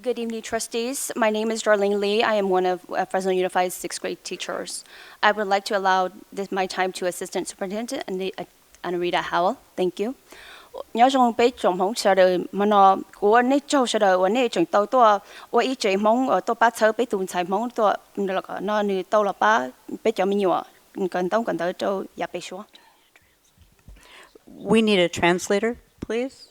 Good evening, trustees. My name is Darlene Lee. I am one of Fresno Unified's 6th grade teachers. I would like to allow my time to Assistant Superintendent Annarita Howell. Thank you. Nhớ rằng bây giờ mong chờ đợi mà nó của nét châu chờ đợi và nét trường tàu tua và ý chí mong ở tàu ba chờ bây tuần sai mong tua nó như tàu là ba bây giờ mình nhiều cần tới châu nhà bây số. We need a translator, please.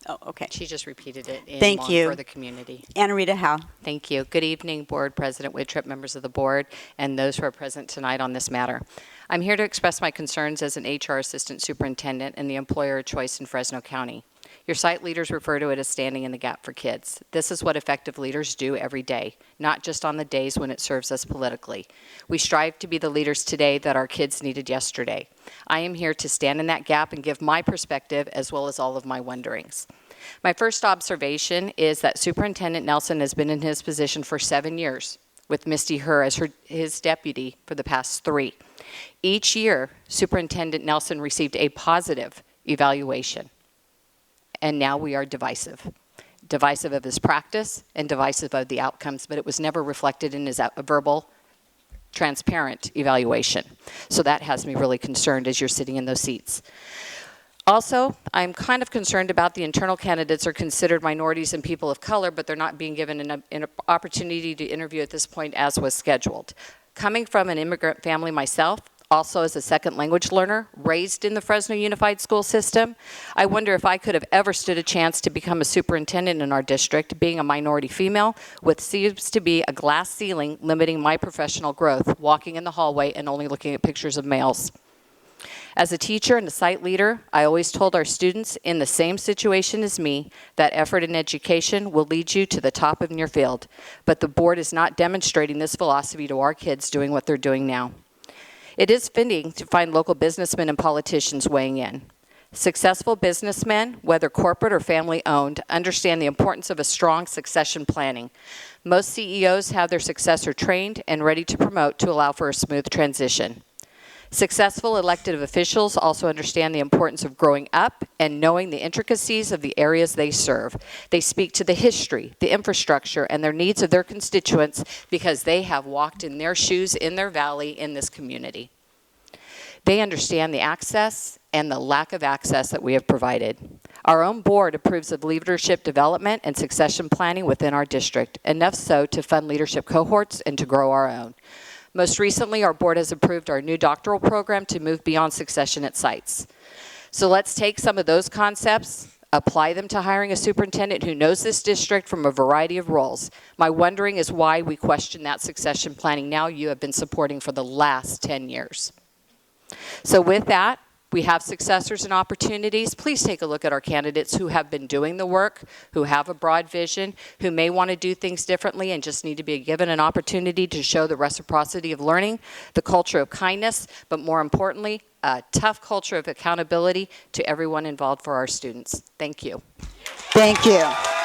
Oh, okay. She just repeated it in Thank long you. for the community. Annarita Howell. Thank you. Good evening, Board President Whittrip, members of the board, and those who are present tonight on this matter. I'm here to express my concerns as an HR Assistant Superintendent and the employer of choice in Fresno County. Your site leaders refer to it as standing in the gap for kids. This is what effective leaders do every day, not just on the days when it serves us politically. We strive to be the leaders today that our kids needed yesterday. I am here to stand in that gap and give my perspective as well as all of my wonderings. My first observation is that Superintendent Nelson has been in his position for 7 years, with Misty Herr as his deputy for the past 3. Each year, Superintendent Nelson received a positive evaluation, and now we are divisive. Divisive of his practice and divisive of the outcomes, but it was never reflected in his verbal, transparent evaluation. So that has me really concerned as you're sitting in those seats. Also, I'm kind of concerned about the internal candidates are considered minorities and people of color, but they're not being given an opportunity to interview at this point as was scheduled. Coming from an immigrant family myself, also as a second language learner, raised in the Fresno Unified School System, I wonder if I could have ever stood a chance to become a superintendent in our district, being a minority female, with seems to be a glass ceiling limiting my professional growth, walking in the hallway and only looking at pictures of males. As a teacher and a site leader, I always told our students in the same situation as me that effort in education will lead you to the top of your field, but the board is not demonstrating this philosophy to our kids doing what they're doing now. It is fitting to find local businessmen and politicians weighing in. Successful businessmen, whether corporate or family-owned, understand the importance of a strong succession planning. Most CEOs have their successor trained and ready to promote to allow for a smooth transition. Successful elected officials also understand the importance of growing up and knowing the intricacies of the areas they serve. They speak to the history, the infrastructure, and their needs of their constituents because they have walked in their shoes in their valley in this community. They understand the access and the lack of access that we have provided. Our own board approves of leadership development and succession planning within our district, enough so to fund leadership cohorts and to grow our own. Most recently, our board has approved our new doctoral program to move beyond succession at sites. So let's take some of those concepts, apply them to hiring a superintendent who knows this district from a variety of roles. My wondering is why we question that succession planning now you have been supporting for the last 10 years. So with that, we have successors and opportunities. Please take a look at our candidates who have been doing the work, who have a broad vision, who may want to do things differently and just need to be given an opportunity to show the reciprocity of learning, the culture of kindness, but more importantly, a tough culture of accountability to everyone involved for our students. Thank you. Thank you.